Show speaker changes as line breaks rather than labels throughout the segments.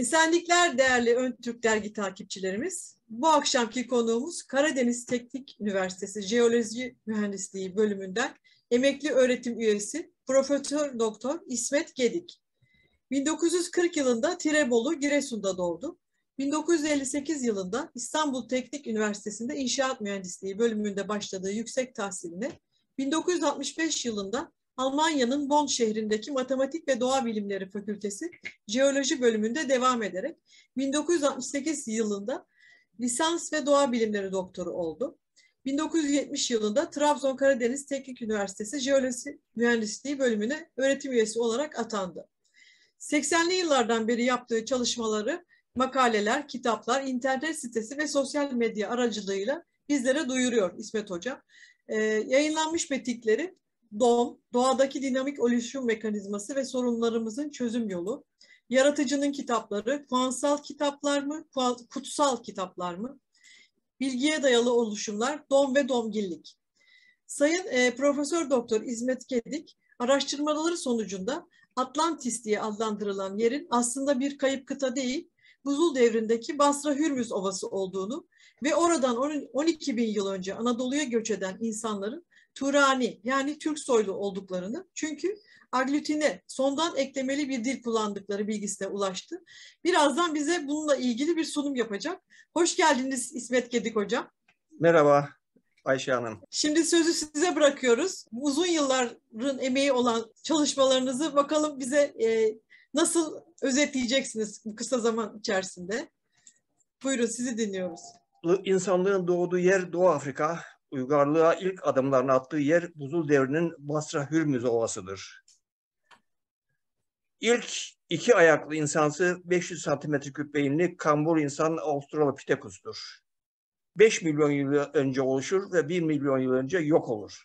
Esenlikler değerli Ön Türk Dergi takipçilerimiz. Bu akşamki konuğumuz Karadeniz Teknik Üniversitesi Jeoloji Mühendisliği bölümünden emekli öğretim üyesi Profesör Doktor İsmet Gedik. 1940 yılında Tirebolu, Giresun'da doğdu. 1958 yılında İstanbul Teknik Üniversitesi'nde İnşaat Mühendisliği bölümünde başladığı yüksek tahsiline 1965 yılında Almanya'nın Bonn şehrindeki Matematik ve Doğa Bilimleri Fakültesi Jeoloji bölümünde devam ederek 1968 yılında lisans ve doğa bilimleri doktoru oldu. 1970 yılında Trabzon Karadeniz Teknik Üniversitesi Jeoloji Mühendisliği bölümüne öğretim üyesi olarak atandı. 80'li yıllardan beri yaptığı çalışmaları, makaleler, kitaplar, internet sitesi ve sosyal medya aracılığıyla bizlere duyuruyor İsmet Hoca. Yayınlanmış metinleri DOM, Doğadaki Dinamik Oluşum Mekanizması ve Sorunlarımızın Çözüm Yolu, Yaratıcının Kitapları, Kuantsal Kitaplar mı, Kutsal Kitaplar mı, Bilgiye Dayalı Oluşumlar, DOM ve DOMgillik. Sayın Profesör Doktor İsmet Gedik, araştırmaları sonucunda Atlantis diye adlandırılan yerin aslında bir kayıp kıta değil, buzul devrindeki Basra-Hürmüz Ovası olduğunu ve oradan 12 bin yıl önce Anadolu'ya göç eden insanların Turani yani Türk soylu olduklarını, çünkü aglutine sondan eklemeli bir dil kullandıkları bilgisine ulaştı. Birazdan bize bununla ilgili bir sunum yapacak. Hoş geldiniz İsmet Gedik Hocam.
Merhaba Ayşe Hanım.
Şimdi sözü size bırakıyoruz. Uzun yılların emeği olan çalışmalarınızı bakalım bize nasıl özetleyeceksiniz bu kısa zaman içerisinde. Buyurun, sizi dinliyoruz.
İnsanlığın doğduğu yer Doğu Afrika, uygarlığa ilk adımlarını attığı yer buzul devrinin Basra-Hürmüz Ovası'dır. İlk iki ayaklı insansı 500 cm3 beyinli kambur insan Australopithecus'tur. 5 milyon yıl önce oluşur ve 1 milyon yıl önce yok olur.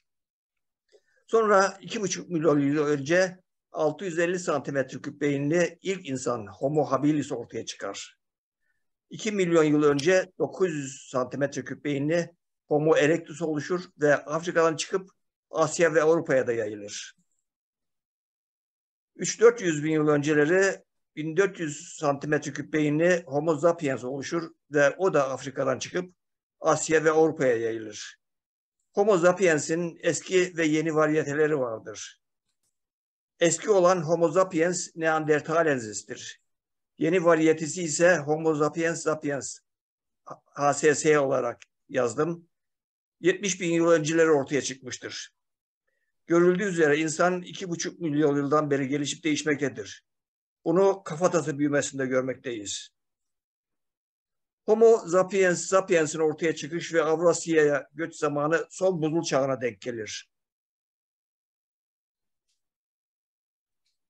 Sonra 2,5 milyon yıl önce 650 cm3 beyinli ilk insan Homo habilis ortaya çıkar. 2 milyon yıl önce 900 cm3 beyinli Homo erectus oluşur ve Afrika'dan çıkıp Asya ve Avrupa'ya da yayılır. 300-400 bin yıl önceleri 1400 cm3 beyinli Homo sapiens oluşur ve o da Afrika'dan çıkıp Asya ve Avrupa'ya yayılır. Homo sapiens'in eski ve yeni varyeteleri vardır. Eski olan Homo sapiens neanderthalensis'tir. Yeni varyetesi ise Homo sapiens sapiens, HSS olarak yazdım. 70 bin yıl önceleri ortaya çıkmıştır. Görüldüğü üzere insan 2,5 milyon yıldan beri gelişip değişmektedir. Bunu kafatası büyümesinde görmekteyiz. Homo sapiens sapiens'in ortaya çıkış ve Avrasya'ya göç zamanı son buzul çağına denk gelir.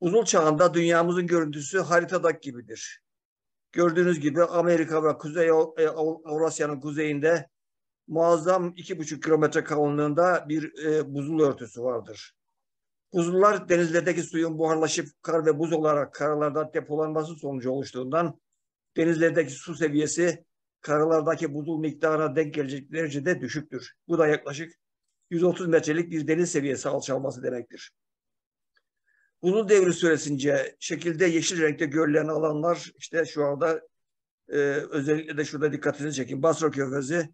Buzul çağında dünyamızın görüntüsü haritadaki gibidir. Gördüğünüz gibi Amerika ve Kuzey Avrasya'nın kuzeyinde muazzam 2,5 kilometre kalınlığında bir buzul örtüsü vardır. Buzullar denizlerdeki suyun buharlaşıp kar ve buz olarak karalarda depolanması sonucu oluştuğundan denizlerdeki su seviyesi karalardaki buzul miktarına denk gelecek derecede düşüktür. Bu da yaklaşık 130 metrelik bir deniz seviyesi alçalması demektir. Buzul devri süresince şekilde yeşil renkte görülen alanlar, işte şu anda özellikle de şurada dikkatinizi çekin. Basra Körfezi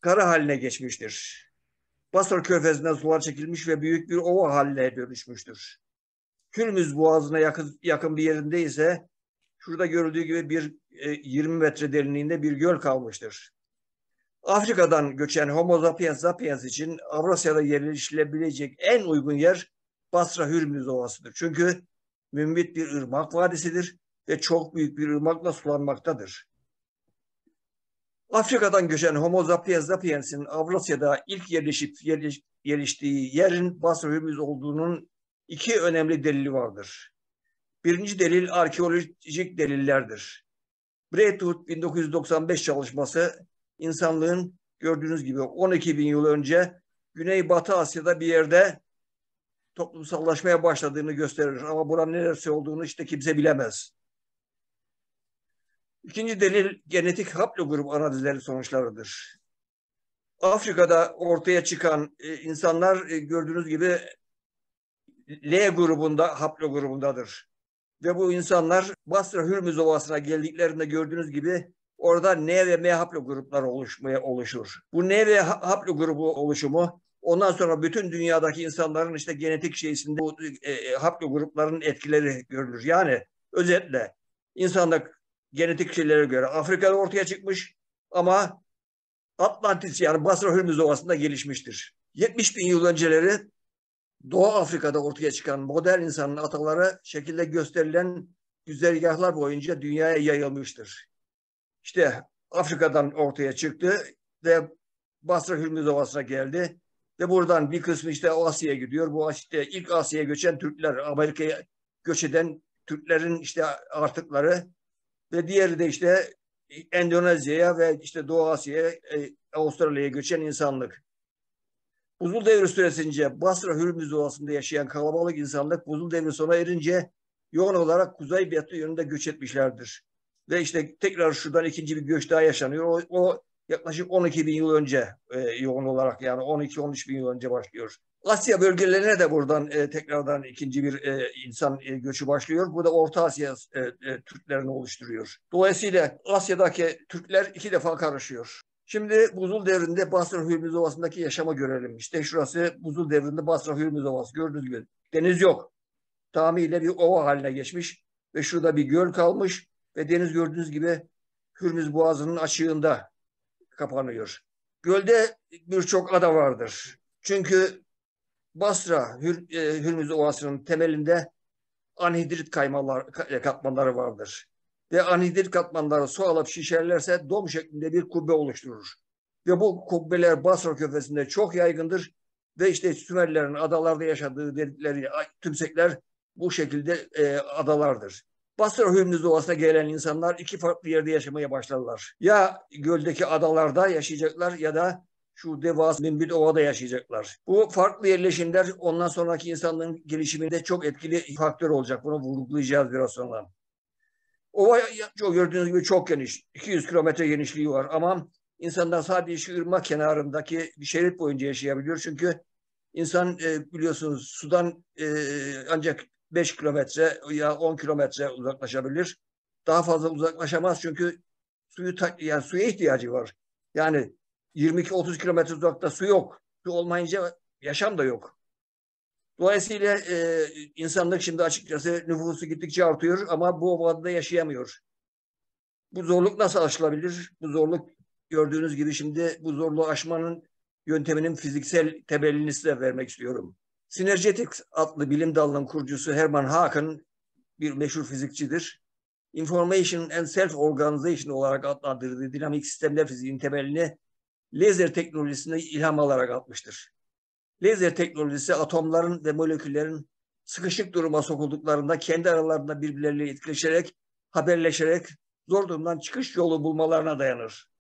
kara haline geçmiştir. Basra Körfezi'nden sular çekilmiş ve büyük bir ova haline dönüşmüştür. Hürmüz Boğazı'na yakın bir yerinde ise şurada görüldüğü gibi bir 20 metre derinliğinde bir göl kalmıştır. Afrika'dan göçen Homo sapiens sapiens için Avrasya'da yerleşilebilecek en uygun yer Basra-Hürmüz Ovası'dır. Çünkü mümbit bir ırmak vadisidir ve çok büyük bir ırmakla sulanmaktadır. Afrika'dan göçen Homo sapiens sapiens'in Avrasya'da ilk yerleştiği yerin Basra-Hürmüz olduğunun iki önemli delili vardır. Birinci delil arkeolojik delillerdir. Braytooth 1995 çalışması insanlığın gördüğünüz gibi 12 bin yıl önce Güneybatı Asya'da bir yerde toplumsallaşmaya başladığını gösterir. Ama buranın neresi olduğunu işte kimse bilemez. İkinci delil genetik haplogrup analizleri sonuçlarıdır. Afrika'da ortaya çıkan insanlar gördüğünüz gibi L grubunda, haplogrubundadır. Ve bu insanlar Basra Hürmüz Ovası'na geldiklerinde gördüğünüz gibi orada N ve M haplogrupları oluşur. Bu N ve haplogrubu oluşumu ondan sonra bütün dünyadaki insanların işte genetik şeysinde bu haplogrupların etkileri görülür. Yani özetle insanda genetik şeylere göre Afrika'da ortaya çıkmış ama Atlantis yani Basra Hürmüz Ovası'nda gelişmiştir. 70 bin yıl önceleri Doğu Afrika'da ortaya çıkan modern insanın ataları şekilde gösterilen güzergahlar boyunca dünyaya yayılmıştır. İşte Afrika'dan ortaya çıktı ve Basra Hürmüz Ovası'na geldi ve buradan bir kısmı işte Asya'ya gidiyor. Bu işte ilk Asya'ya göçen Türkler, Amerika'ya göç eden Türklerin işte artıkları ve diğeri de işte Endonezya'ya ve işte Doğu Asya'ya, Avustralya'ya göçen insanlık. Buzul devri süresince Basra Hürmüz Ovası'nda yaşayan kalabalık insanlık buzul devri sona erince yoğun olarak kuzey-batı yönünde göç etmişlerdir. Ve işte tekrar şuradan ikinci bir göç daha yaşanıyor. O yaklaşık 12 bin yıl önce yoğun olarak yani 12-13 bin yıl önce başlıyor. Asya bölgelerine de buradan tekrardan ikinci bir insan göçü başlıyor. Bu da Orta Asya Türklerini oluşturuyor. Dolayısıyla Asya'daki Türkler iki defa karışıyor. Şimdi buzul devrinde Basra Hürmüz Ovası'ndaki yaşama görelim. İşte şurası buzul devrinde Basra Hürmüz Ovası. Gördüğünüz gibi deniz yok. Tamamıyla bir ova haline geçmiş ve şurada bir göl kalmış ve deniz gördüğünüz gibi Hürmüz Boğazı'nın açığında kapanıyor. Gölde birçok ada vardır. Çünkü Basra Hürmüz Ovası'nın temelinde anhidrit katmanları vardır. Ve anhidrit katmanları su alıp şişerlerse dom şeklinde bir kubbe oluşturur. Ve bu kubbeler Basra Körfezi'nde çok yaygındır. Ve işte Sümerlerin adalarda yaşadığı dedikleri tümsekler bu şekilde adalardır. Basra Hürmüz Ovası'na gelen insanlar iki farklı yerde yaşamaya başladılar. Ya göldeki adalarda yaşayacaklar ya da şu devasa bir ovada yaşayacaklar. Bu farklı yerleşimler ondan sonraki insanlığın gelişiminde çok etkili faktör olacak. Bunu vurgulayacağız biraz sonra. Ova gördüğünüz gibi çok geniş. 200 kilometre genişliği var ama insanlar sadece şu ırmak kenarındaki bir şerit boyunca yaşayabiliyor. Çünkü insan biliyorsunuz sudan ancak 5 kilometre ya 10 kilometre uzaklaşabilir. Daha fazla uzaklaşamaz çünkü yani suya ihtiyacı var. Yani 22-30 kilometre uzakta su yok. Su olmayınca yaşam da yok. Dolayısıyla insanlık şimdi açıkçası nüfusu gittikçe artıyor ama bu ovada yaşayamıyor. Bu zorluk nasıl aşılabilir? Bu zorluk gördüğünüz gibi şimdi bu zorluğu aşmanın yönteminin fiziksel temelini size vermek istiyorum. Sinerjetik adlı bilim dalının kurucusu Hermann Haken bir meşhur fizikçidir. Information and Self-Organization olarak adlandırdığı dinamik sistemler fiziğinin temelini lazer teknolojisine ilham alarak atmıştır. Lazer teknolojisi atomların ve moleküllerin sıkışık duruma sokulduklarında kendi aralarında birbirleriyle etkileşerek, haberleşerek zor durumdan çıkış yolu bulmalarına dayanır.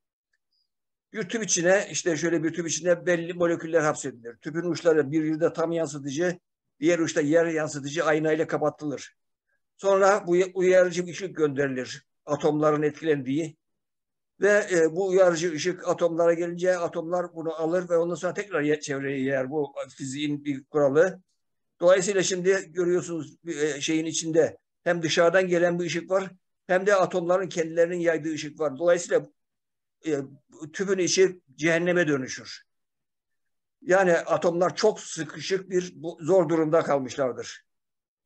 Bir tüp içine işte şöyle bir tüp içine belli moleküller hapsedilir. Tüpün uçları bir yerde tam yansıtıcı, diğer uçta yer yansıtıcı aynayla kapatılır. Sonra bu uyarıcı ışık gönderilir atomların etkilendiği ve bu uyarıcı ışık atomlara gelince atomlar bunu alır ve ondan sonra tekrar çevreye yer. Bu fiziğin bir kuralı. Dolayısıyla şimdi görüyorsunuz şeyin içinde hem dışarıdan gelen bir ışık var hem de atomların kendilerinin yaydığı ışık var. Dolayısıyla tüpün içi cehenneme dönüşür. Yani atomlar çok sıkışık bir zor durumda kalmışlardır.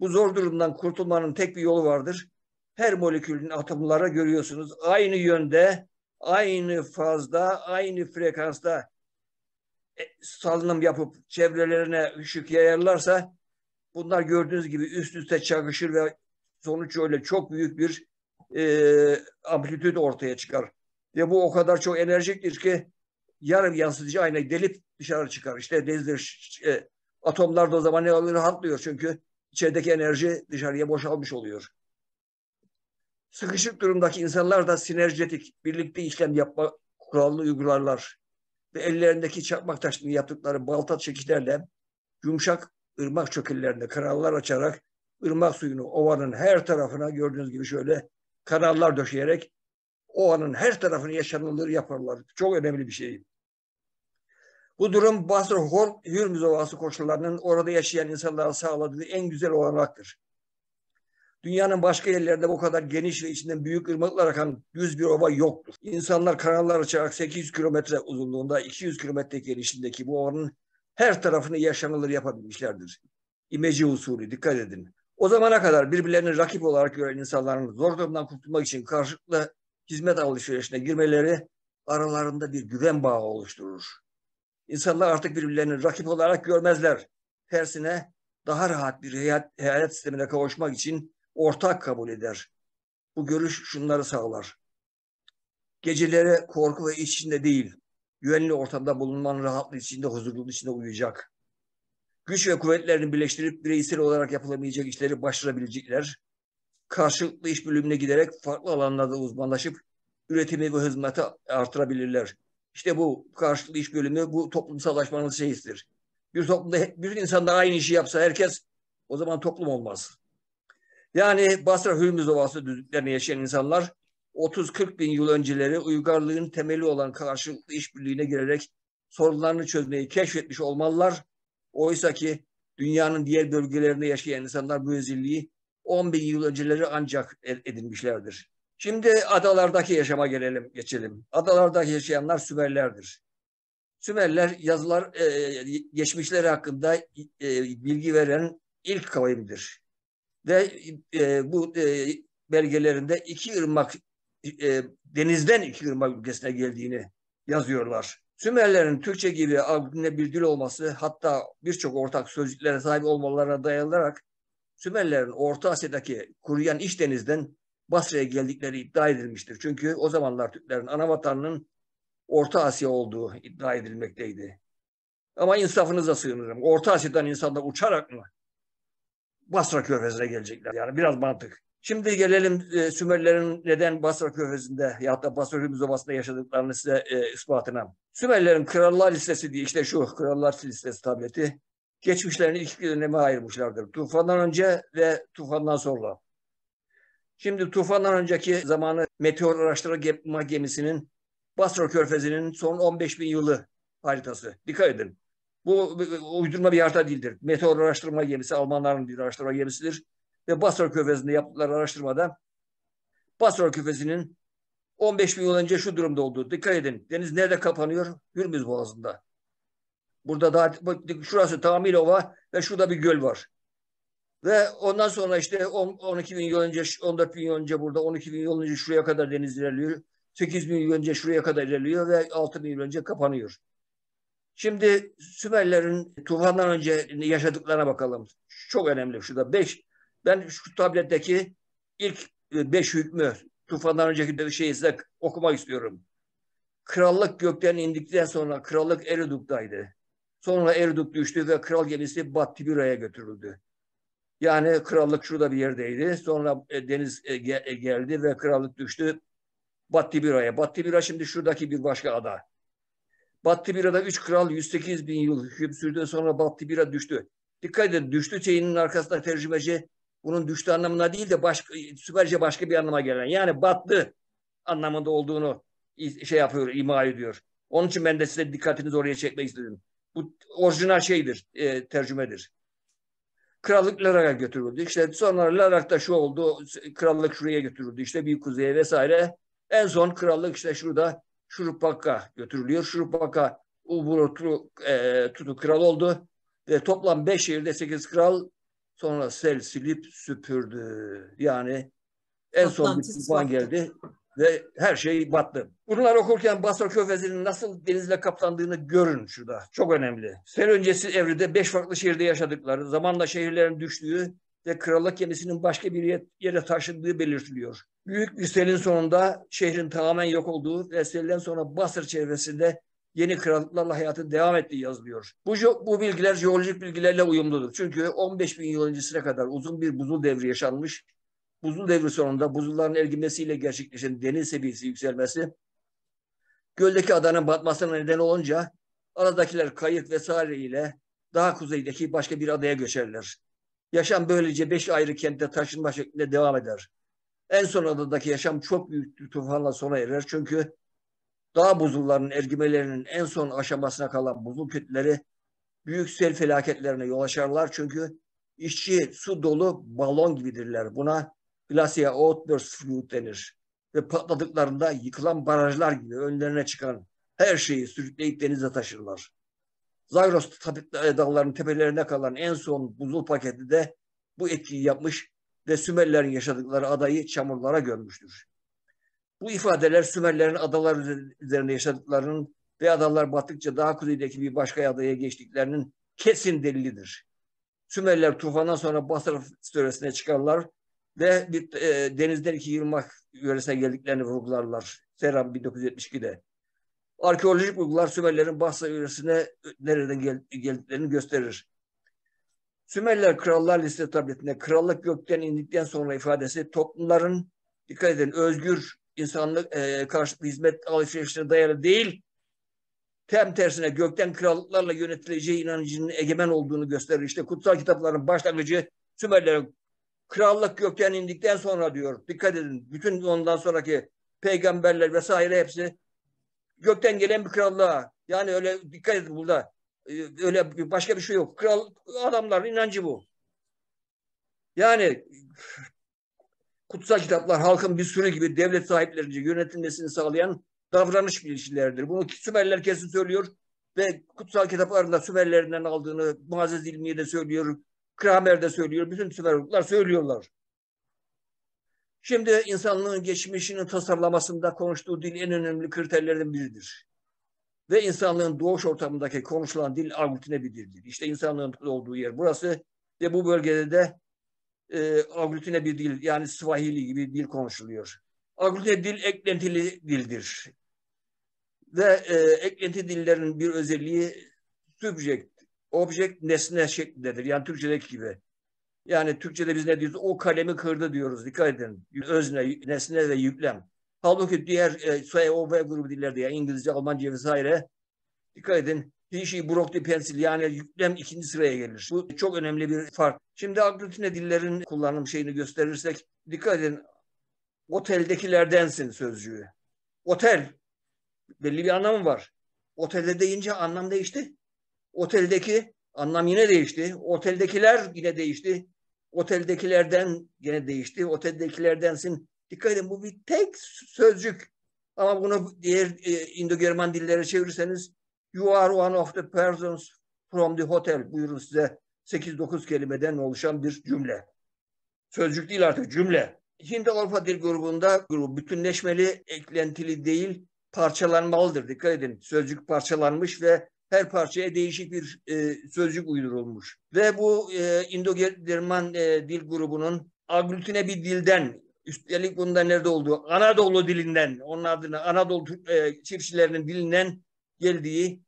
Bu zor durumdan kurtulmanın tek bir yolu vardır. Her molekülün atomları görüyorsunuz aynı yönde, aynı fazda, aynı frekansta salınım yapıp çevrelerine ışık yayarlarsa bunlar gördüğünüz gibi üst üste çakışır ve sonuç öyle çok büyük bir amplitüd ortaya çıkar. Ve bu o kadar çok enerjiktir ki yarım yansıtıcı aynayı delip dışarı çıkar. İşte atomlar da o zaman ne oluyor? Rahatlıyor çünkü içerideki enerji dışarıya boşalmış oluyor. Sıkışık durumdaki insanlar da sinerjetik, birlikte işlem yapma kuralını uygularlar. Ve ellerindeki çakmak taşını yaptıkları balta çekiçlerle yumuşak ırmak çökellerinde kanallar açarak ırmak suyunu ovanın her tarafına gördüğünüz gibi şöyle kanallar döşeyerek ovanın her tarafını yaşanılır yaparlar. Çok önemli bir şey. Bu durum Basra Hürmüz Ovası koşullarının orada yaşayan insanlara sağladığı en güzel olanaktır. Dünyanın başka yerlerinde bu kadar geniş ve içinden büyük ırmaklar akan düz bir ova yoktur. İnsanlar kanallar açarak 800 kilometre uzunluğunda, 200 kilometre genişliğindeki bu ovanın her tarafını yaşanılır yapabilmişlerdir. İmece usulü, dikkat edin. O zamana kadar birbirlerini rakip olarak gören insanların zor durumdan kurtulmak için karşılıklı hizmet alışverişine girmeleri aralarında bir güven bağı oluşturur. İnsanlar artık birbirlerini rakip olarak görmezler. Tersine daha rahat bir hayat sistemine kavuşmak için ortak kabul eder. Bu görüş şunları sağlar. Geceleri korku ve iç içinde değil, güvenli ortamda bulunmanın rahatlığı içinde, huzurlu içinde uyuyacak. Güç ve kuvvetlerini birleştirip bireysel olarak yapılamayacak işleri başarabilecekler. Karşılıklı iş bölümüne giderek farklı alanlarda uzmanlaşıp üretimi ve hizmeti artırabilirler. İşte bu karşılıklı iş bölümü, bu toplumsallaşmanın şeyidir. Bir toplumda bütün insanlar aynı işi yapsa herkes, o zaman toplum olmaz. Yani Basra Hürmüz Ovası düzlüklerinde yaşayan insanlar 30-40 bin yıl önceleri uygarlığın temeli olan karşılıklı işbirliğine girerek sorunlarını çözmeyi keşfetmiş olmalılar. Oysa ki dünyanın diğer bölgelerinde yaşayan insanlar bu özelliği 10 bin yıl önceleri ancak edinmişlerdir. Şimdi adalardaki yaşama geçelim. Adalardaki yaşayanlar Sümerlerdir. Sümerler yazılar, geçmişleri hakkında bilgi veren ilk kavimdir. Ve bu belgelerinde denizden iki ırmak ülkesine geldiğini yazıyorlar. Sümerlerin Türkçe gibi algıne bir dil olması, hatta birçok ortak sözcüklere sahip olmalarına dayanılarak Sümerlerin Orta Asya'daki kuruyan İç Deniz'den Basra'ya geldikleri iddia edilmiştir. Çünkü o zamanlar Türklerin ana vatanının Orta Asya olduğu iddia edilmekteydi. Ama insafınıza sığınırım. Orta Asya'dan insanlar uçarak mı Basra Körfezi'ne gelecekler? Yani biraz mantık. Şimdi gelelim Sümerlerin neden Basra Körfezi'nde ya da Basra Hürmüz Ovası'nda yaşadıklarını size ispatına. Sümerlerin Krallar Listesi diye, işte şu Krallar Listesi tableti, geçmişlerini iki döneme ayırmışlardır. Tufandan önce ve tufandan sonra. Şimdi tufandan önceki zamanı meteor araştırma gemisinin Basra Körfezi'nin son 15 bin yılı haritası. Dikkat edin. Bu uydurma bir harita değildir. Meteor araştırma gemisi Almanların bir araştırma gemisidir. Ve Basra Körfezi'nde yaptıkları araştırmada Basra Körfezi'nin 15 bin yıl önce şu durumda olduğu. Dikkat edin. Deniz nerede kapanıyor? Hürmüz Boğazı'nda. Burada daha şurası tamamıyla ova ve şurada bir göl var. Ve ondan sonra işte 12 bin yıl önce, 14 bin yıl önce burada, 12 bin yıl önce şuraya kadar deniz ilerliyor. 8 bin yıl önce şuraya kadar ilerliyor ve 6 bin yıl önce kapanıyor. Şimdi Sümerlerin tufandan önce yaşadıklarına bakalım. Çok önemli. Şurada 5. Ben şu tabletteki ilk 5 hükmü tufandan önceki şeyi size okumak istiyorum. Krallık gökten indikten sonra krallık Eriduk'taydı. Sonra Eriduk düştü ve kral gemisi Bat Tibira'ya götürüldü. Yani krallık şurada bir yerdeydi. Sonra deniz geldi ve krallık düştü Bat Tibira'ya. Bat Tibira şimdi şuradaki bir başka ada. Bat Tibira'da 3 kral 108 bin yıl hüküm sürdü. Sonra Bat Tibira düştü. Dikkat edin, düştü şeyinin arkasında tercümeci bunun düştü anlamına değil de Sümerce başka bir anlama gelen. Yani battı anlamında olduğunu şey yapıyor, ima ediyor. Onun için ben de size dikkatinizi oraya çekmek istedim. Bu orijinal şeydir, tercümedir. Krallık Larak'a götürüldü. İşte sonra Larak'ta şu oldu, krallık şuraya götürüldü. İşte bir kuzeye vesaire. En son krallık işte şurada Şurupak'a götürülüyor. Şurupak'a Uburu Tutu kral oldu. Ve toplam 5 şehirde 8 kral, sonra sel silip süpürdü. Yani en son bir tufan geldi ve her şey battı. Bunları okurken Basra Körfezi'nin nasıl denizle kaplandığını görün şurada. Çok önemli. Sel öncesi evrede 5 farklı şehirde yaşadıkları, zamanla şehirlerin düştüğü ve krallık gemisinin başka bir yere taşındığı belirtiliyor. Büyük bir selin sonunda şehrin tamamen yok olduğu ve selden sonra Basra çevresinde yeni krallıklarla hayatın devam ettiği yazılıyor. Bu bilgiler jeolojik bilgilerle uyumludur. Çünkü 15 bin yıl öncesine kadar uzun bir buzul devri yaşanmış. Buzul devri sonunda buzulların ergimesiyle gerçekleşen deniz seviyesi yükselmesi, göldeki adanın batmasına neden olunca adadakiler kayık vesaire ile daha kuzeydeki başka bir adaya göçerler. Yaşam böylece 5 ayrı kentte taşınma şeklinde devam eder. En son adadaki yaşam çok büyük bir tufanla sona erer. Çünkü dağ buzullarının ergimelerinin en son aşamasına kalan buzul kütleleri büyük sel felaketlerine yol açarlar. Çünkü İçi su dolu balon gibidirler. Buna glacial outburst fluid denir. Ve patladıklarında yıkılan barajlar gibi önlerine çıkan her şeyi sürükleyip denize taşırlar. Zagros dağlarının tepelerine kalan en son buzul paketi de bu etkiyi yapmış ve Sümerlerin yaşadıkları adayı çamurlara gömmüştür. Bu ifadeler Sümerlerin adalar üzerinde yaşadıklarının ve adalar battıkça daha kuzeydeki bir başka adaya geçtiklerinin kesin delilidir. Sümerler tufandan sonra Basra söresine çıkarlar ve bir denizden iki yırmak yöresine geldiklerini vurgularlar. Serhan 1972'de. Arkeolojik bulgular Sümerlerin Basra yöresine nereden geldiklerini gösterir. Sümerler krallar listesi tabletinde krallık gökten indikten sonra ifadesi toplumların, dikkat edin, özgür insanlık karşılıklı hizmet alışverişine dayalı değil, tam tersine gökten krallıklarla yönetileceği inancının egemen olduğunu gösterir. İşte kutsal kitapların başlangıcı Sümerlerin krallık gökten indikten sonra diyor. Dikkat edin, bütün ondan sonraki peygamberler vesaire hepsi gökten gelen bir krallığa. Yani öyle, dikkat edin burada. Öyle başka bir şey yok. Kral adamların inancı bu. Yani kutsal kitaplar halkın bir sürü gibi devlet sahiplerince yönetilmesini sağlayan davranış bilinçleridir. Bunu Sümerler kesin söylüyor ve kutsal kitaplarında Sümerlerinden aldığını Muazzez İlmiye de söylüyor, Kramer de söylüyor, bütün Sümerler söylüyorlar. Şimdi insanlığın geçmişinin tasarlamasında konuştuğu dil en önemli kriterlerden biridir. Ve insanlığın doğuş ortamındaki konuşulan dil aglutine bir dildir. İşte insanlığın olduğu yer burası ve bu bölgede de aglutine bir dil, yani Swahili gibi dil konuşuluyor. Aglutine dil eklentili dildir. Ve eklenti dillerin bir özelliği subject, object, nesne şeklindedir. Yani Türkçedeki gibi. Yani Türkçede biz ne diyoruz? O kalemi kırdı diyoruz. Dikkat edin. Özne, nesne ve yüklem. Halbuki diğer S, O, V grubu dillerde, yani İngilizce, Almanca vesaire, dikkat edin. He, she, broke the pencil, yani yüklem ikinci sıraya gelir. Bu çok önemli bir fark. Şimdi aglutine dillerin kullanım şeyini gösterirsek, dikkat edin. Oteldekilerdensin sözcüğü. Otel belli bir anlamı var. Otelde deyince anlam değişti. Oteldeki anlam yine değişti. Oteldekiler yine değişti. Oteldekilerden yine değişti. Oteldekilerdensin. Dikkat edin, bu bir tek sözcük. Ama bunu diğer İndo-German dillere çevirirseniz you are one of the persons from the hotel. Buyurun size 8-9 kelimeden oluşan bir cümle. Sözcük değil artık, cümle. Hint-Avrupa dil grubunda bütünleşmeli, eklentili değil, parçalanmalıdır. Dikkat edin, sözcük parçalanmış ve her parçaya değişik bir sözcük uydurulmuş. Ve bu İndo-German dil grubunun aglutine bir dilden, üstelik bunda nerede olduğu, Anadolu dilinden, onun adına Anadolu çiftçilerinin dilinden geldiği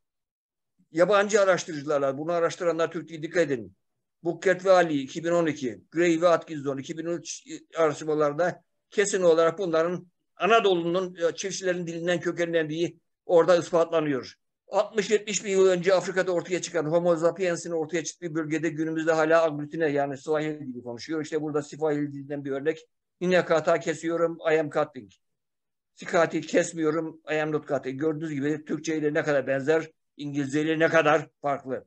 yabancı araştırıcılarla, bunu araştıranlar Türkiye'ye dikkat edin. Bukket ve Ali 2012, Gray ve Atkinson 2003 araştırmalarda kesin olarak bunların Anadolu'nun çiftçilerin dilinden kökenlendiği orada ispatlanıyor. 60-70 bin yıl önce Afrika'da ortaya çıkan Homo sapiens'in ortaya çıktığı bölgede günümüzde hala aglutine, yani Swahili gibi konuşuyor. İşte burada Swahili dilinden bir örnek. Ninakata kesiyorum, I am cutting. Sikati kesmiyorum, I am not cutting. Gördüğünüz gibi Türkçe ile ne kadar benzer, İngilizce ile ne kadar farklı.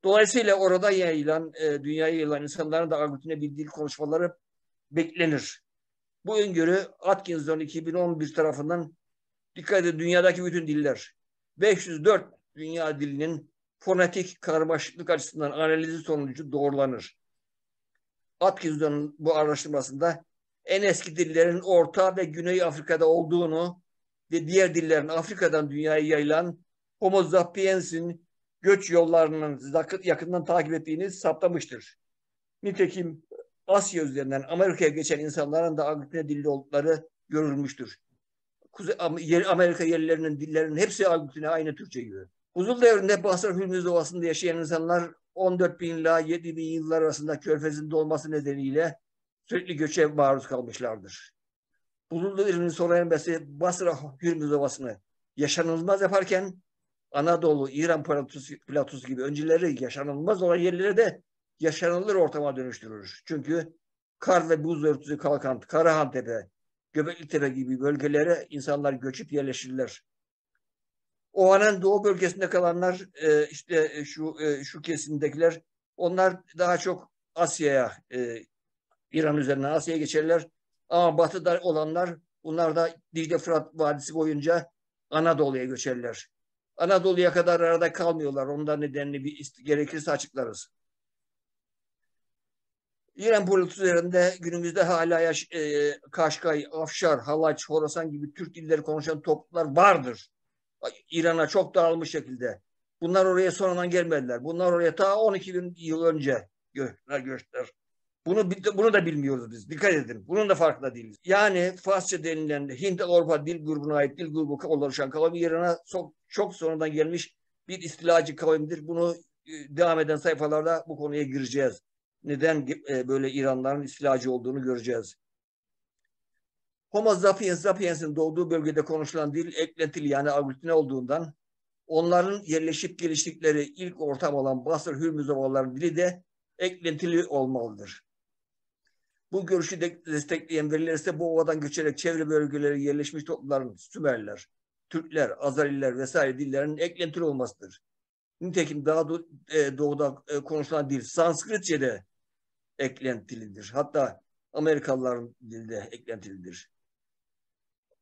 Dolayısıyla orada yayılan, dünyaya yayılan insanların da aglutine bir dil konuşmaları beklenir. Bu öngörü Atkinson 2011 tarafından, dikkat edin, dünyadaki bütün diller 504 dünya dilinin fonetik karmaşıklık açısından analizi sonucu doğrulanır. Atkinson'un bu araştırmasında en eski dillerin Orta ve Güney Afrika'da olduğunu ve diğer dillerin Afrika'dan dünyaya yayılan Homo sapiens'in göç yollarının yakından takip ettiğini saptamıştır. Nitekim Asya üzerinden Amerika'ya geçen insanların da aglutine dilli oldukları görülmüştür. Amerika yerlilerinin dillerinin hepsi aglutine, aynı Türkçe gibi. Buzul devrinde Basra Hürmüz Ovası'nda yaşayan insanlar 14 bin ila 7 bin yıllar arasında körfezin dolması nedeniyle sürekli göçe maruz kalmışlardır. Buzul devrinin sona ermesi Basra Hürmüz Ovası'nı yaşanılmaz yaparken Anadolu, İran platosu gibi önceleri yaşanılmaz olan yerlere de yaşanılır ortama dönüştürür. Çünkü kar ve buz örtüsü kalkan Karahantepe, Göbeklitepe gibi bölgelere insanlar göçüp yerleşirler. Ova'nın doğu bölgesinde kalanlar, işte şu kesimdekiler, onlar daha çok Asya'ya, İran üzerinden Asya'ya geçerler. Ama batıda olanlar, bunlar da Dicle Fırat Vadisi boyunca Anadolu'ya göçerler. Anadolu'ya kadar arada kalmıyorlar. Ondan nedenini gerekirse açıklarız. İran politikası üzerinde günümüzde hala Kaşkay, Afşar, Halaç, Horasan gibi Türk dilleri konuşan topluluklar vardır. İran'a çok dağılmış şekilde. Bunlar oraya sonradan gelmediler. Bunlar oraya ta 12 bin yıl önce göçtüler. Bunu da bilmiyoruz biz. Dikkat edin. Bunun da farkında değiliz. Yani Farsça denilen Hint-Avrupa dil grubuna ait dil grubu oluşan kavim İran'a çok sonradan gelmiş bir istilacı kavimdir. Bunu devam eden sayfalarda bu konuya gireceğiz. Neden böyle İranlıların istilacı olduğunu göreceğiz. Homo sapiens'in doğduğu bölgede konuşulan dil eklentili yani aglutine olduğundan onların yerleşip geliştikleri ilk ortam olan Basra Hürmüz ovalarının dili de eklentili olmalıdır. Bu görüşü destekleyen veriler ise bu ovadan göçerek çevre bölgelere yerleşmiş toplumların Sümerler, Türkler, Azariler vesaire dillerinin eklentili olmasıdır. Nitekim daha doğuda konuşulan dil Sanskritçe'de eklentilidir. Hatta Amerikalıların dili de eklentilidir.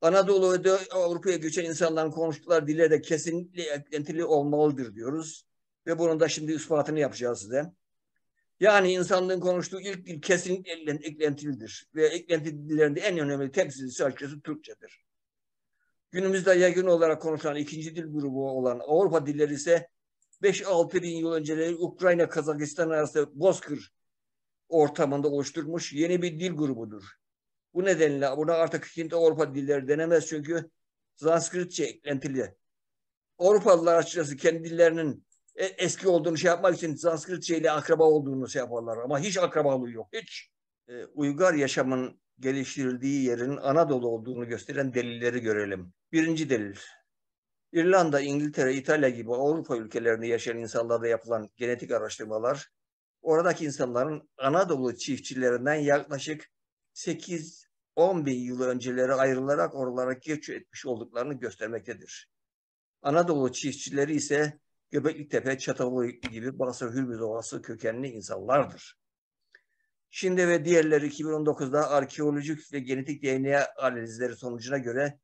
Anadolu ve Avrupa'ya göçen insanların konuştukları diller de kesinlikle eklentili olmalıdır diyoruz. Ve bunun da şimdi ispatını yapacağız size. Yani insanlığın konuştuğu ilk dil kesinlikle eklentilidir. Ve eklentili dillerin de en önemli temsilcisi açıkçası Türkçedir. Günümüzde yaygın olarak konuşulan ikinci dil grubu olan Avrupa dilleri ise 5-6 bin yıl önceleri Ukrayna, Kazakistan arası Bozkır ortamında oluşturmuş yeni bir dil grubudur. Bu nedenle buna artık Hint-Avrupa dilleri denemez çünkü Sanskritçe eklentili. Avrupalılar açıkçası kendi dillerinin eski olduğunu yapmak için Sanskritçe ile akraba olduğunu yaparlar. Ama hiç akrabalığı yok. Hiç. Uygar yaşamın geliştirildiği yerin Anadolu olduğunu gösteren delilleri görelim. Birinci delil. İrlanda, İngiltere, İtalya gibi Avrupa ülkelerinde yaşayan insanlarda yapılan genetik araştırmalar oradaki insanların Anadolu çiftçilerinden yaklaşık 8-10 bin yıl önceleri ayrılarak oralara göç etmiş olduklarını göstermektedir. Anadolu çiftçileri ise Göbeklitepe, Çatalhöyük gibi Basra Hürmüz Ovası kökenli insanlardır. Şimdi ve diğerleri 2019'da arkeolojik ve genetik DNA analizleri sonucuna göre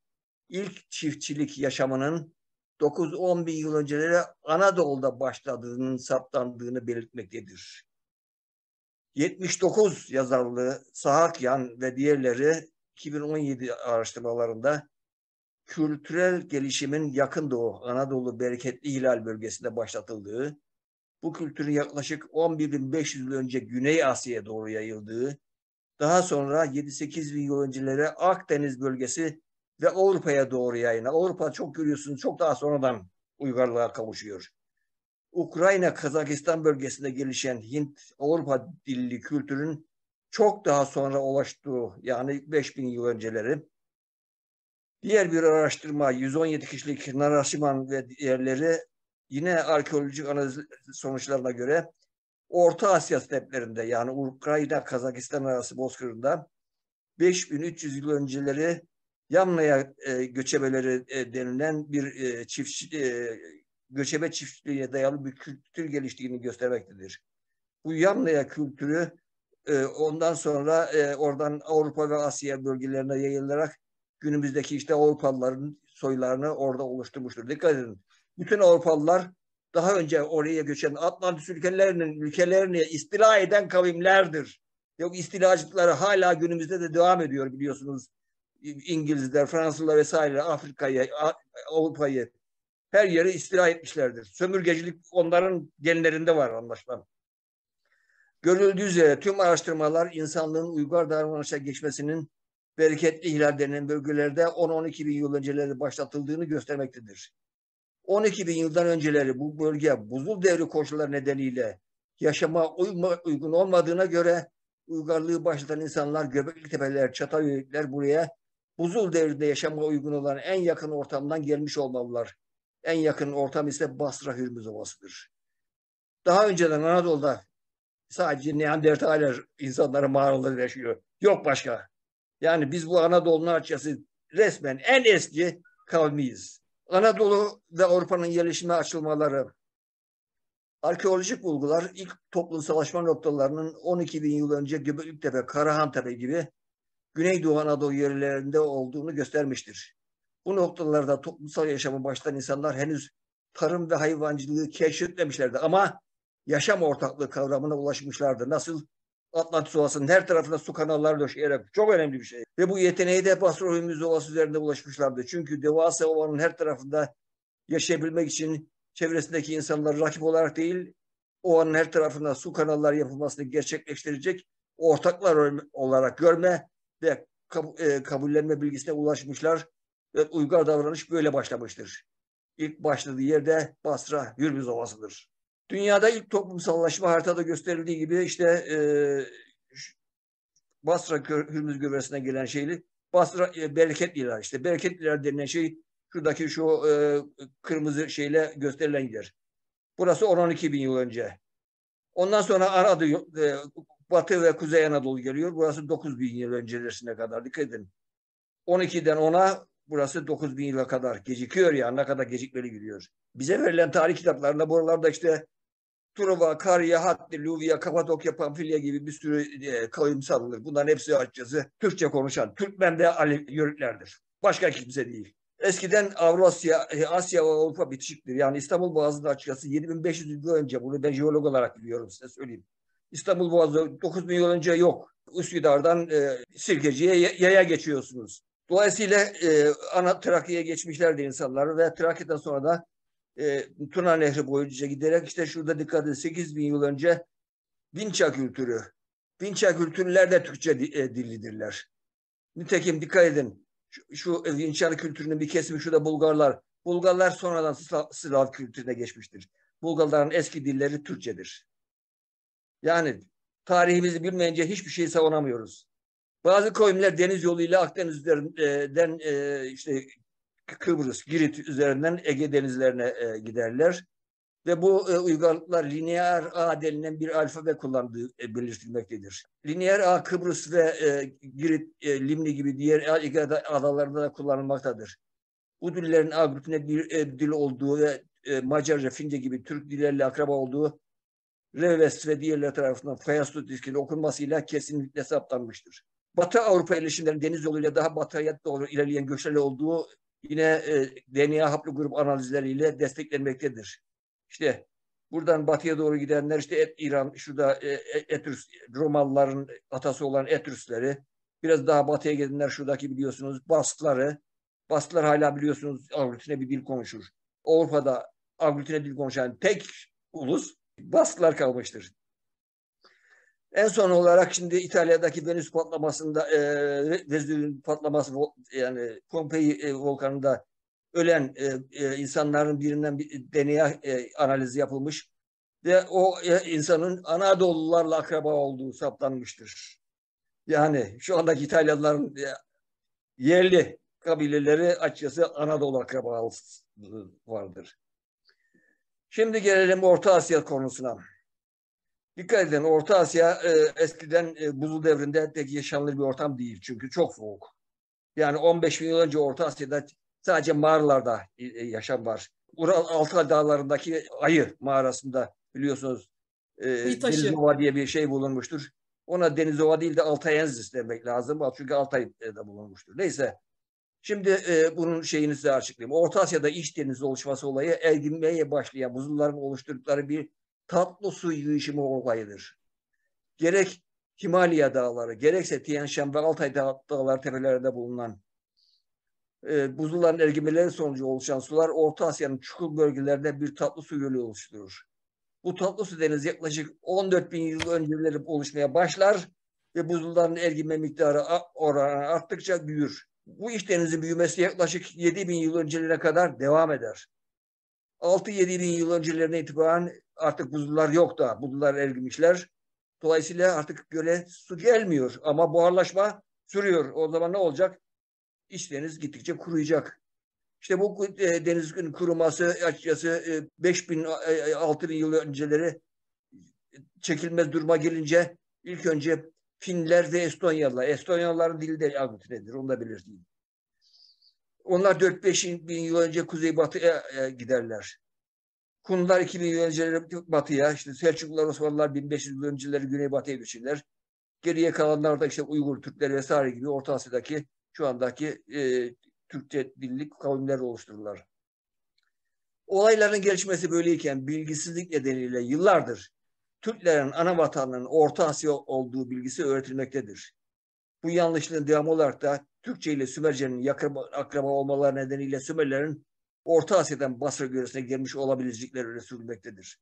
ilk çiftçilik yaşamının 9-10 bin yıl önceleri Anadolu'da başladığının saptandığını belirtmektedir. 79 yazarlı Sahakyan ve diğerleri 2017 araştırmalarında kültürel gelişimin Yakın Doğu, Anadolu Bereketli Hilal bölgesinde başlatıldığı, bu kültürün yaklaşık 11.500 yıl önce Güney Asya'ya doğru yayıldığı, daha sonra 7-8 bin yıl önceleri Akdeniz bölgesi ve Avrupa'ya doğru yayına. Avrupa çok görüyorsunuz çok daha sonradan uygarlığa kavuşuyor. Ukrayna, Kazakistan bölgesinde gelişen Hint-Avrupa dilli kültürün çok daha sonra ulaştığı yani 5000 yıl önceleri. Diğer bir araştırma 117 kişilik Narasimhan ve diğerleri yine arkeolojik analiz sonuçlarına göre Orta Asya steplerinde yani Ukrayna, Kazakistan arası Bozkır'ında 5300 yıl önceleri Yamnaya göçebeleri denilen bir göçebe çiftçiliğe dayalı bir kültür geliştiğini göstermektedir. Bu Yamnaya kültürü ondan sonra oradan Avrupa ve Asya bölgelerine yayılarak günümüzdeki işte Avrupalıların soylarını orada oluşturmuştur. Dikkat edin. Bütün Avrupalılar daha önce oraya göçen Atlantis ülkelerini istila eden kavimlerdir. Yok istilacılıkları hala günümüzde de devam ediyor biliyorsunuz. İngilizler, Fransızlar vesaire Afrika'yı, Avrupa'yı her yeri istila etmişlerdir. Sömürgecilik onların genlerinde var anlaşılan. Görüldüğü üzere tüm araştırmalar insanlığın uygar davranışa geçmesinin bereketli hilal denilen bölgelerde 10-12 bin yıl önceleri başlatıldığını göstermektedir. 12 bin yıldan önceleri bu bölge buzul devri koşulları nedeniyle yaşama uygun olmadığına göre uygarlığı başlatan insanlar Göbeklitepeler, Çatalhöyükler buraya buzul devrinde yaşama uygun olan en yakın ortamdan gelmiş olmalılar. En yakın ortam ise Basra Hürmüz Ovası'dır. Daha önceden Anadolu'da sadece Neandertaler insanları mağaralarda yaşıyor. Yok başka. Yani biz bu Anadolu'nun açıkçası resmen en eski kavmiyiz. Anadolu ve Avrupa'nın yerleşime açılmaları Arkeolojik bulgular ilk toplumsallaşma noktalarının 12 bin yıl önce Göbeklitepe, Karahantepe gibi Güneydoğu Anadolu yerlerinde olduğunu göstermiştir. Bu noktalarda toplumsal yaşamı başlayan insanlar henüz tarım ve hayvancılığı keşfetmemişlerdi ama yaşam ortaklığı kavramına ulaşmışlardı. Nasıl? Atlantis Ovası'nın her tarafına su kanalları döşeyerek, çok önemli bir şey. Ve bu yeteneği de Basra-Hürmüz Ovası üzerinde ulaşmışlardı. Çünkü devasa ovanın her tarafında yaşayabilmek için çevresindeki insanları rakip olarak değil, ovanın her tarafına su kanalları yapılmasını gerçekleştirecek ortaklar olarak görme ve kabullenme bilgisine ulaşmışlar ve uygar davranış böyle başlamıştır. İlk başladığı yerde Basra Hürmüz Ovası'dır. Dünyada ilk toplumsallaşma haritada gösterildiği gibi işte Basra Hürmüz Gövresi'ne gelen şeyli Basra Bereketliler, işte Bereketliler denilen şey şuradaki şu kırmızı şeyle gösterilen yer. Burası 10-12 bin yıl önce. Ondan sonra Anadolu, Batı ve Kuzey Anadolu geliyor. Burası 9 bin yıl öncesine kadar. Dikkat edin. 12'den 10'a burası 9 bin yıla kadar gecikiyor ya. Ne kadar gecikmeli gidiyor. Bize verilen tarih kitaplarında buralarda işte Truva, Karya, Hattı, Luvya, Kapadokya, Pamfilya gibi bir sürü kavim sanılır. Bunların hepsi açıkçası Türkçe konuşan, Türkmen ve Yörüklerdir. Başka kimse değil. Eskiden Avrasya, Asya ve Avrupa bitişiktir. Yani İstanbul Boğazı'nda açıkçası 7500 yıl önce, bunu ben jeolog olarak biliyorum size söyleyeyim. İstanbul Boğazı 9000 yıl önce yok. Üsküdar'dan Sirkeci'ye yaya geçiyorsunuz. Dolayısıyla ana Trakya'ya geçmişlerdi insanlar ve Trakya'dan sonra da Tuna Nehri boyunca giderek işte şurada dikkat edin 8000 yıl önce Vinça kültürü. Vinça kültürler de Türkçe dillidirler. Nitekim dikkat edin şu Vinça kültürünün bir kesimi şurada Bulgarlar. Bulgarlar sonradan Slav kültürüne geçmiştir. Bulgarların eski dilleri Türkçedir. Yani tarihimizi bilmeyince hiçbir şey savunamıyoruz. Bazı kavimler deniz yoluyla Akdeniz'den işte Kıbrıs, Girit üzerinden Ege denizlerine giderler. Ve bu uygarlıklar lineer A denilen bir alfabe kullandığı belirtilmektedir. Lineer A Kıbrıs ve Girit, Limni gibi diğer Ege adalarında da kullanılmaktadır. Bu dillerin A grubuna bir dil olduğu ve Macarca, Fince gibi Türk dilleriyle akraba olduğu Reves ve diğerleri tarafından Fayaslı diskiyle okunmasıyla kesinlikle saptanmıştır. Batı Avrupa yerleşimlerinin deniz yoluyla daha batıya doğru ilerleyen göçlerle olduğu yine DNA haplogrup analizleriyle desteklenmektedir. İşte buradan batıya doğru gidenler işte İran, şurada Etrüs, Romalıların atası olan Etrüsleri, biraz daha batıya gidenler şuradaki biliyorsunuz Baskları. Basklar hala biliyorsunuz Avrupa'da bir dil konuşur. Avrupa'da Avrupa'da dil konuşan tek ulus Basklar kalmıştır. En son olarak şimdi İtalya'daki Venüs patlamasında Vezüv'ün patlaması yani Pompei volkanında ölen insanların birinden bir DNA analizi yapılmış ve o insanın Anadolularla akraba olduğu saptanmıştır. Yani şu andaki İtalyanların yerli kabileleri açıkçası Anadolu akrabalığı vardır. Şimdi gelelim Orta Asya konusuna. Dikkat edin Orta Asya eskiden buzul devrinde pek yaşanılır bir ortam değil. Çünkü çok soğuk. Yani 15 bin yıl önce Orta Asya'da sadece mağaralarda yaşam var. Ural Altay Dağları'ndaki Ayı mağarasında biliyorsunuz Denizova diye bir şey bulunmuştur. Ona Denizova değil de Altayensis demek lazım. Çünkü Altay'da bulunmuştur. Neyse. Şimdi bunun şeyini size açıklayayım. Orta Asya'da iç deniz oluşması olayı erginmeye başlayan buzulların oluşturdukları bir tatlı su yığışımı olayıdır. Gerek Himalaya dağları, gerekse Tian Shan ve Altay dağları tepelerinde bulunan buzulların ergimeleri sonucu oluşan sular Orta Asya'nın çukur bölgelerinde bir tatlı su gölü oluşturur. Bu tatlı su denizi yaklaşık 14 bin yıl önceleri oluşmaya başlar ve buzulların ergime miktarı oranı arttıkça büyür. Bu iç denizin büyümesi yaklaşık 7 bin yıl öncelerine kadar devam eder. 6-7 bin yıl öncelerine itibaren artık buzullar yok da buzullar erimişler. Dolayısıyla artık göle su gelmiyor ama buharlaşma sürüyor. O zaman ne olacak? İç deniz gittikçe kuruyacak. İşte bu denizin kuruması açıkçası 5 bin 6 bin yıl önceleri çekilmez duruma gelince ilk önce Finler ve Estonyalılar. Estonyalıların dili de Agutine'dir. Onu da belirteyim. Onlar 4-5 bin yıl önce kuzeybatıya giderler. Hunlar 2000 yıl önceleri batıya, işte Selçuklular, Osmanlılar 1500 yıl önceleri güneybatıya göçerler. Geriye kalanlar da işte Uygur Türkleri vesaire gibi Orta Asya'daki şu andaki Türkçe dilli kavimler oluştururlar. Olayların gelişmesi böyleyken bilgisizlik nedeniyle yıllardır Türklerin ana vatanının Orta Asya olduğu bilgisi öğretilmektedir. Bu yanlışlığın devamı olarak da Türkçe ile Sümerce'nin yakın akraba olmaları nedeniyle Sümerlerin Orta Asya'dan Basra yöresine gelmiş olabilecekleri öyle sürülmektedir.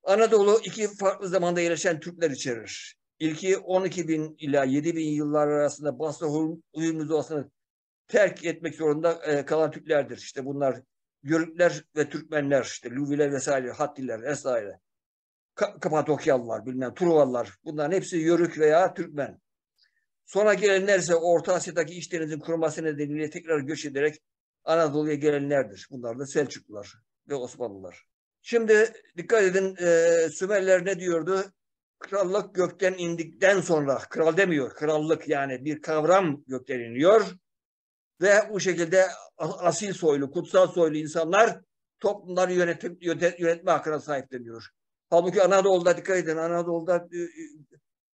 Anadolu iki farklı zamanda yerleşen Türkler içerir. İlki 12.000 ila 7.000 yıllar arasında Basra Hurmuz Ovası'nı terk etmek zorunda kalan Türklerdir. İşte bunlar Yörükler ve Türkmenler, işte Luviler vesaire, Hattiler vesaire. Kapadokyalılar, bilmem Truvalılar, bunların hepsi Yörük veya Türkmen. Sonra gelenler ise Orta Asya'daki iç denizin kuruması nedeniyle tekrar göç ederek Anadolu'ya gelenlerdir. Bunlar da Selçuklular ve Osmanlılar. Şimdi dikkat edin, Sümerler ne diyordu? Krallık gökten indikten sonra, kral demiyor, krallık yani bir kavram gökten iniyor ve bu şekilde asil soylu, kutsal soylu insanlar toplumları yönetme hakkına sahip deniyor. Halbuki Anadolu'da dikkat edin, Anadolu'da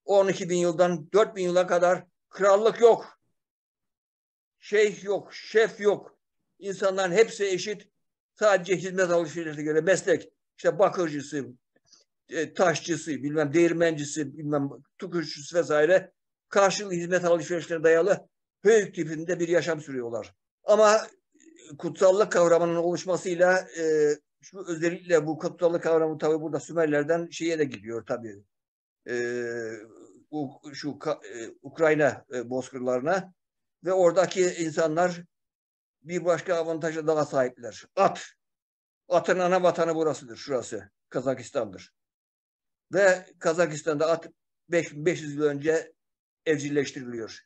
12.000 yıldan 4.000 yıla kadar krallık yok. Şeyh yok, şef yok. İnsanların hepsi eşit. Sadece hizmet alışverişine göre meslek. İşte bakırcısı, taşçısı, bilmem değirmencisi, bilmem tukuşçusu vesaire karşılıklı hizmet alışverişine dayalı höyük tipinde bir yaşam sürüyorlar. Ama kutsallık kavramının oluşmasıyla şu özellikle bu kutsallık kavramı tabii burada Sümerlerden şeye de gidiyor tabii. Ukrayna bozkırlarına ve oradaki insanlar bir başka avantaja daha sahipler. Atın ana vatanı burasıdır, şurası. Kazakistan'dır. Ve Kazakistan'da at 5500 yıl önce evcilleştiriliyor.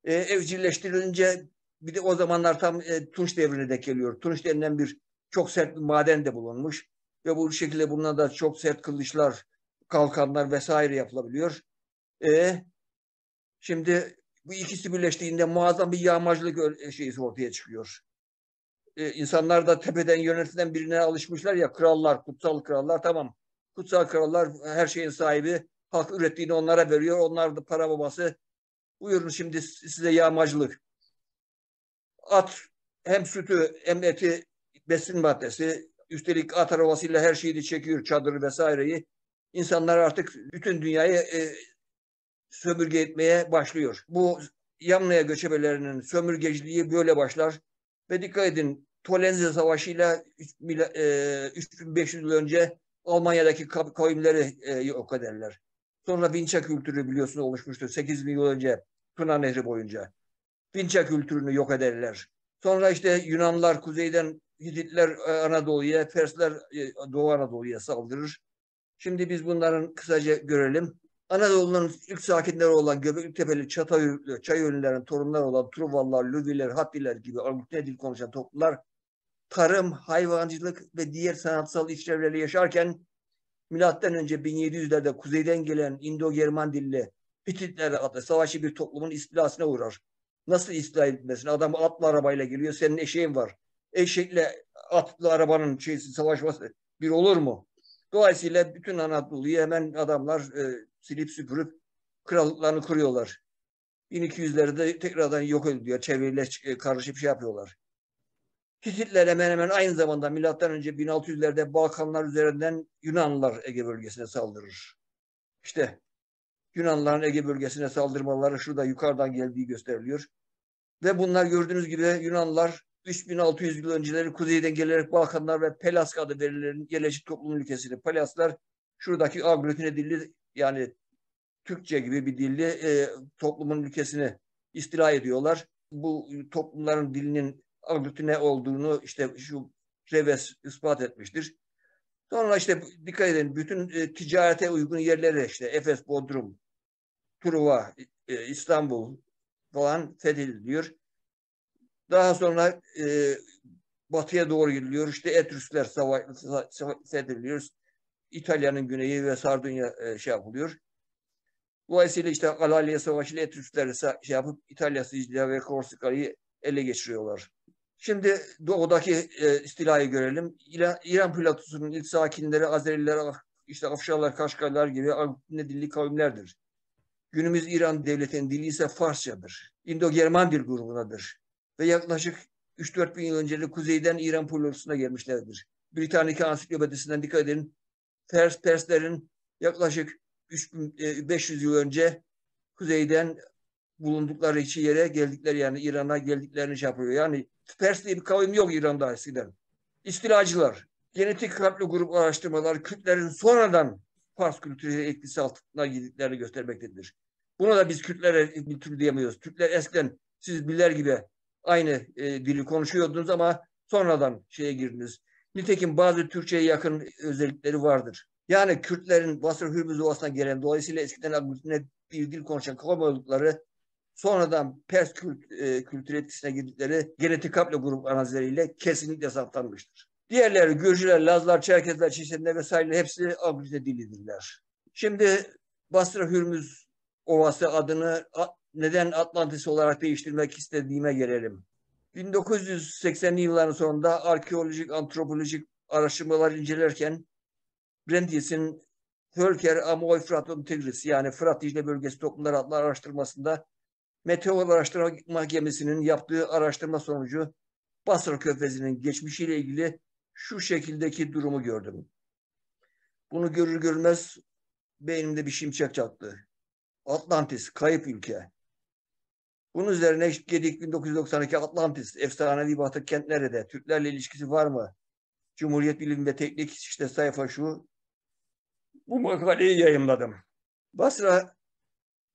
Evcilleştirilince bir de o zamanlar tam Tunç devrine denk geliyor. Tunç denilen bir çok sert bir maden de bulunmuş. Ve bu şekilde bundan da çok sert kılıçlar, kalkanlar vesaire yapılabiliyor. Şimdi bu ikisi birleştiğinde muazzam bir yağmacılık şeysi ortaya çıkıyor. İnsanlar da tepeden yönetilen birine alışmışlar ya, krallar, kutsal krallar, tamam. Kutsal krallar her şeyin sahibi, halk ürettiğini onlara veriyor. Onlar da para babası. Buyurun şimdi size yağmacılık. At hem sütü hem eti besin maddesi. Üstelik at arabasıyla her şeyi de çekiyor, çadırı vesaireyi. İnsanlar artık bütün dünyayı sömürge etmeye başlıyor. Bu Yamnaya göçebelerinin sömürgeciliği böyle başlar. Ve dikkat edin, Tolenze Savaşı'yla 3500 yıl önce Almanya'daki kavimleri yok ederler. Sonra Vinça kültürü biliyorsunuz oluşmuştur 8.000 yıl önce Tuna Nehri boyunca. Vinça kültürünü yok ederler. Sonra işte Yunanlar kuzeyden, Hititler Anadolu'ya, Persler Doğu Anadolu'ya saldırır. Şimdi biz bunların kısaca görelim. Anadolu'nun ilk sakinleri olan Göbekli Tepeli, Çatayürklü, Çayönlülerin torunları olan Truvalılar, Lüviler, Hattiler gibi Arnavutlu dil konuşan toplumlar tarım, hayvancılık ve diğer sanatsal işlevlerle yaşarken milattan önce 1700'lerde kuzeyden gelen İndo-German dilli Hititler adlı savaşçı bir toplumun istilasına uğrar. Nasıl istila edilmesin? Adam atlı arabayla geliyor, senin eşeğin var. Eşekle atlı arabanın savaşması bir olur mu? Dolayısıyla bütün Anadolu'yu hemen adamlar silip süpürüp krallıklarını kuruyorlar. 1200'lerde tekrardan yok ediliyor. Çevreyle karışıp şey yapıyorlar. Hititler hemen hemen aynı zamanda milattan önce 1600'lerde Balkanlar üzerinden Yunanlılar Ege bölgesine saldırır. İşte Yunanlıların Ege bölgesine saldırmaları şurada yukarıdan geldiği gösteriliyor. Ve bunlar gördüğünüz gibi Yunanlılar 3600 yıl önceleri kuzeyden gelerek Balkanlar ve Pelask adı verilen yerleşik toplum ülkesini, Pelaslar şuradaki Aglutine dilli yani Türkçe gibi bir dilli toplumun ülkesini istila ediyorlar. Bu toplumların dilinin Aglutine olduğunu işte şu Reves ispat etmiştir. Sonra işte dikkat edin bütün ticarete uygun yerlere işte Efes, Bodrum, Truva, İstanbul falan fethediliyor. Daha sonra batıya doğru gidiliyor. İşte Etrüskler fethediliyor. İtalya'nın güneyi ve Sardunya şey yapılıyor. Dolayısıyla işte Alanya Savaşı ile Etrüskler şey yapıp İtalya, Sicilya ve Korsika'yı ele geçiriyorlar. Şimdi doğudaki istilayı görelim. İran platosunun ilk sakinleri Azeriler, işte Afşarlar, Kaşgarlar gibi Arnavut dilli kavimlerdir. Günümüz İran devletinin dili ise Farsçadır. İndo-German dil grubundadır. Ve yaklaşık 3-4 bin yıl önce kuzeyden İran plotosuna gelmişlerdir. Britannica Ansiklopedisinden dikkat edin. Perslerin yaklaşık 3500 yıl önce kuzeyden bulundukları için yere geldikleri, yani İran'a geldiklerini şey yapıyor. Yani Pers diye bir kavim yok İran'da eskiden. İstilacılar, genetik farklı grup araştırmalar Kürtlerin sonradan Fars kültürü etkisi altına girdiklerini göstermektedir. Buna da biz Kürtlere bir tür diyemiyoruz. Kürtler eskiden siz Biller gibi aynı dili konuşuyordunuz ama sonradan şeye girdiniz. Nitekim bazı Türkçe'ye yakın özellikleri vardır. Yani Kürtlerin Basra-Hürmüz Ovası'na gelen, dolayısıyla eskiden bir dil konuşan kavim oldukları, sonradan Pers kültür etkisine girdikleri genetik haplo grup analizleriyle kesinlikle saptanmıştır. Diğerleri Gürcüler, Lazlar, Çerkezler, Çeçenler vesaire hepsi Agrize dilidirler. Şimdi Basra-Hürmüz Ovası adını neden Atlantis olarak değiştirmek istediğime gelelim. 1980'li yılların sonunda arkeolojik, antropolojik araştırmalar incelerken Brentius'in Hölker Amoy Fraton Tigris, yani Fırat Dicle Bölgesi Toplumları adlı araştırmasında Meteor Araştırma Gemisi'nin yaptığı araştırma sonucu Basra Körfezi'nin geçmişiyle ilgili şu şekildeki durumu gördüm. Bunu görür görmez beynimde bir şimşek çaktı. Atlantis, kayıp ülke. Bunun üzerine Gedik 1992 Atlantis, efsanevi batı kent nerede? Türklerle ilişkisi var mı? Cumhuriyet Bilim ve Teknik, işte sayfa şu. Bu makaleyi yayınladım. Basra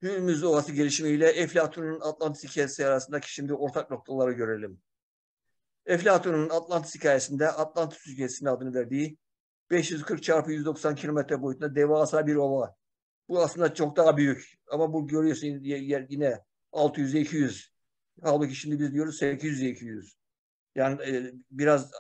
Hürmüz Ovası gelişimiyle Eflatun'un Atlantis hikayesi arasındaki şimdi ortak noktaları görelim. Eflatun'un Atlantis hikayesinde Atlantis ülkesinin adını verdiği 540 çarpı 190 kilometre boyutunda devasa bir ova. Bu aslında çok daha büyük. Ama bu görüyorsun yine 600'e 200. Halbuki şimdi biz diyoruz 800'e 200. Yani biraz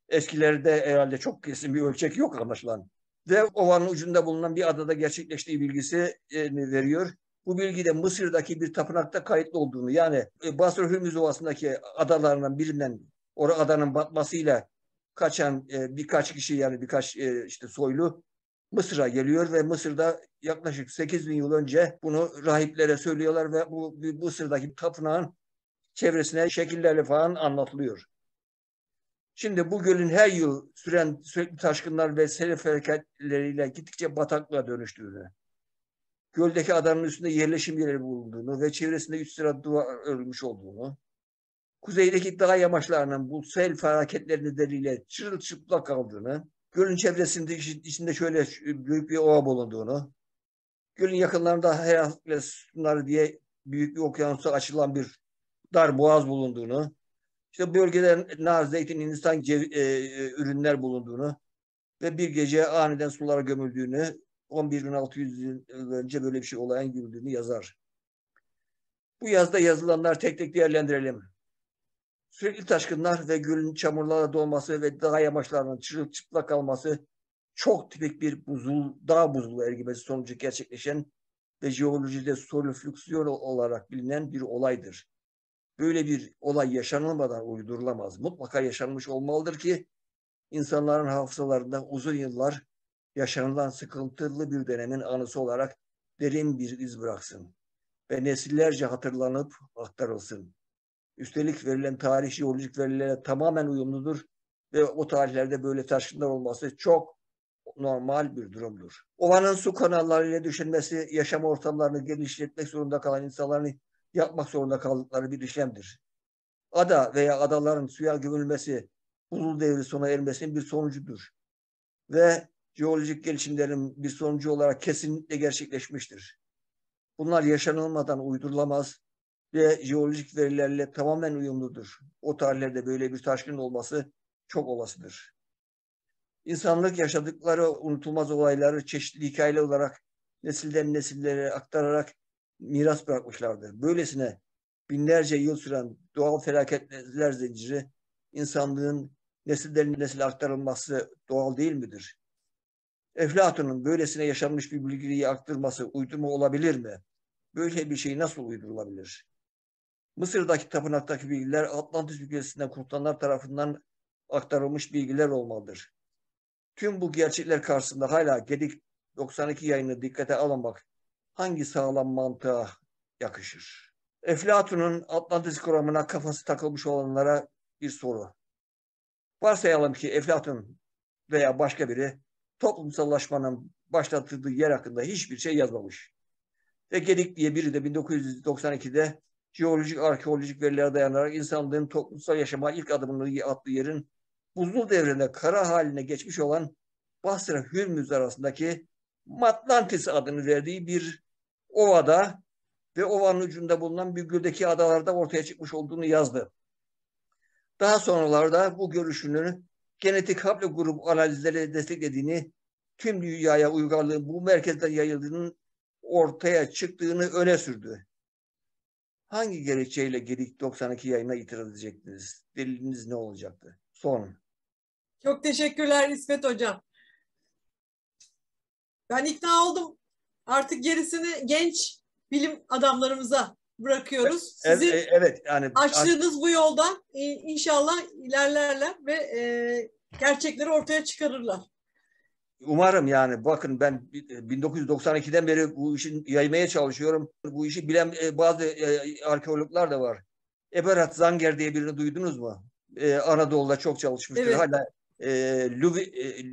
eskilerde herhalde çok kesin bir ölçek yok anlaşılan. Ve ovanın ucunda bulunan bir adada gerçekleştiği bilgisi veriyor. Bu bilgi de Mısır'daki bir tapınakta kayıtlı olduğunu, yani Basra Hürmüz Ovası'ndaki adalarından birinden adanın batmasıyla kaçan birkaç kişi, yani birkaç işte soylu Mısır'a geliyor ve Mısır'da yaklaşık 8 bin yıl önce bunu rahiplere söylüyorlar ve bu Mısır'daki tapınağın çevresine şekillerle falan anlatılıyor. Şimdi bu gölün her yıl süren sürekli taşkınlar ve sel felaketleriyle gittikçe bataklığa dönüştüğünü, göldeki adanın üstünde yerleşim yerleri bulunduğunu ve çevresinde 3 sıra duvar örülmüş olduğunu, kuzeydeki dağ yamaçlarının bu sel felaketleri nedeniyle çırılçıplak kaldığını, gölün çevresinde içinde şöyle büyük bir ova bulunduğunu, gölün yakınlarında Herakles diye büyük bir okyanusa açılan bir dar boğaz bulunduğunu, işte bölgede nar, zeytin, hindistan ürünler bulunduğunu ve bir gece aniden sulara gömüldüğünü, 11.600 yıl önce böyle bir şey olayın görüldüğünü yazar. Bu yazda yazılanlar tek tek değerlendirelim. Sürekli taşkınlar ve gölün çamurlarla dolması ve dağ yamaçlarının çırılçıplak kalması çok tipik bir dağ buzulu ergimesi sonucu gerçekleşen ve jeolojide soliflüksiyon olarak bilinen bir olaydır. Böyle bir olay yaşanılmadan uydurulamaz. Mutlaka yaşanmış olmalıdır ki insanların hafızalarında uzun yıllar yaşanılan sıkıntılı bir dönemin anısı olarak derin bir iz bıraksın ve nesillerce hatırlanıp aktarılsın. Üstelik verilen tarih jeolojik verilere tamamen uyumludur ve o tarihlerde böyle taşkınlar olması çok normal bir durumdur. Ovanın su kanallarıyla döşenmesi yaşam ortamlarını genişletmek zorunda kalan insanların yapmak zorunda kaldıkları bir işlemdir. Ada veya adaların suya gömülmesi buzul devri sona ermesinin bir sonucudur. Ve jeolojik gelişimlerin bir sonucu olarak kesinlikle gerçekleşmiştir. Bunlar yaşanılmadan uydurulamaz ve jeolojik verilerle tamamen uyumludur. O tarihlerde böyle bir taşkın olması çok olasıdır. İnsanlık yaşadıkları unutulmaz olayları çeşitli hikayeler olarak nesilden nesillere aktararak miras bırakmışlardır. Böylesine binlerce yıl süren doğal felaketler zinciri insanlığın nesilden nesile aktarılması doğal değil midir? Eflatun'un böylesine yaşanmış bir bilgiyi aktarması uydurma olabilir mi? Böyle bir şey nasıl uydurulabilir? Mısır'daki tapınaktaki bilgiler Atlantis ülkesinden kurtulanlar tarafından aktarılmış bilgiler olmalıdır. Tüm bu gerçekler karşısında hala Gedik 92 yayını dikkate alınmak hangi sağlam mantığa yakışır? Eflatun'un Atlantis kuramına kafası takılmış olanlara bir soru. Varsayalım ki Eflatun veya başka biri toplumsallaşmanın başlatıldığı yer hakkında hiçbir şey yazmamış. Ve Gedik diye biri de 1992'de jeolojik, arkeolojik verilere dayanarak insanlığın toplumsal yaşama ilk adımını attığı yerin buzul devrinde kara haline geçmiş olan Basra Hürmüz arasındaki Atlantis adını verdiği bir ovada ve ovanın ucunda bulunan bir göldeki adalarda ortaya çıkmış olduğunu yazdı. Daha sonralarda bu görüşünü genetik haplogrup analizleri desteklediğini, tüm dünyaya uygarlığın bu merkezden yayıldığının ortaya çıktığını öne sürdü. Hangi gerekçeyle Gedik 92 yayına itiraz edecektiniz? Deliliniz ne olacaktı? Son.
Çok teşekkürler İsmet Hocam. Ben ikna oldum. Artık gerisini genç bilim adamlarımıza bırakıyoruz. Sizin
evet, yani
açtığınız bu yoldan inşallah ilerlerler ve gerçekleri ortaya çıkarırlar.
Umarım yani. Bakın ben 1992'den beri bu işin yaymaya çalışıyorum. Bu işi bilen bazı arkeologlar da var. Eberhard Zanger diye birini duydunuz mu? Anadolu'da çok çalışmıştır. Evet. Hala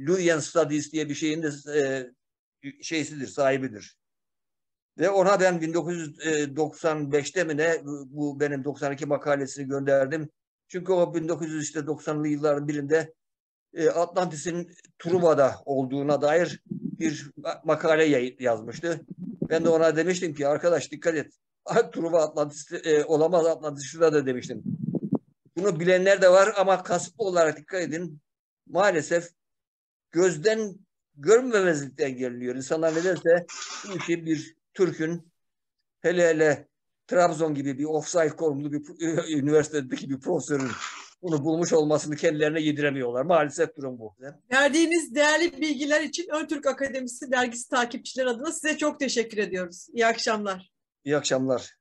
Luwian Studies diye bir şeyin de şeysidir, sahibidir. Ve ona ben 1995'te mi ne bu benim 92 makalesini gönderdim. Çünkü o 1990'lı yılların birinde Atlantis'in Truva'da olduğuna dair bir makale yazmıştı. Ben de ona demiştim ki arkadaş dikkat et. Truva Atlantis olamaz, Atlantis şurada demiştim. Bunu bilenler de var ama kasıtlı olarak dikkat edin. Maalesef gözden görmemezlikten geliniyor. İnsanlar nedense bu işi bir Türk'ün hele Trabzon gibi bir offside konumlu bir üniversitedeki bir profesörün bunu bulmuş olmasını kendilerine yediremiyorlar. Maalesef durum bu.
Verdiğiniz değerli bilgiler için Ön Türk Akademisi dergisi takipçileri adına size çok teşekkür ediyoruz. İyi akşamlar.
İyi akşamlar.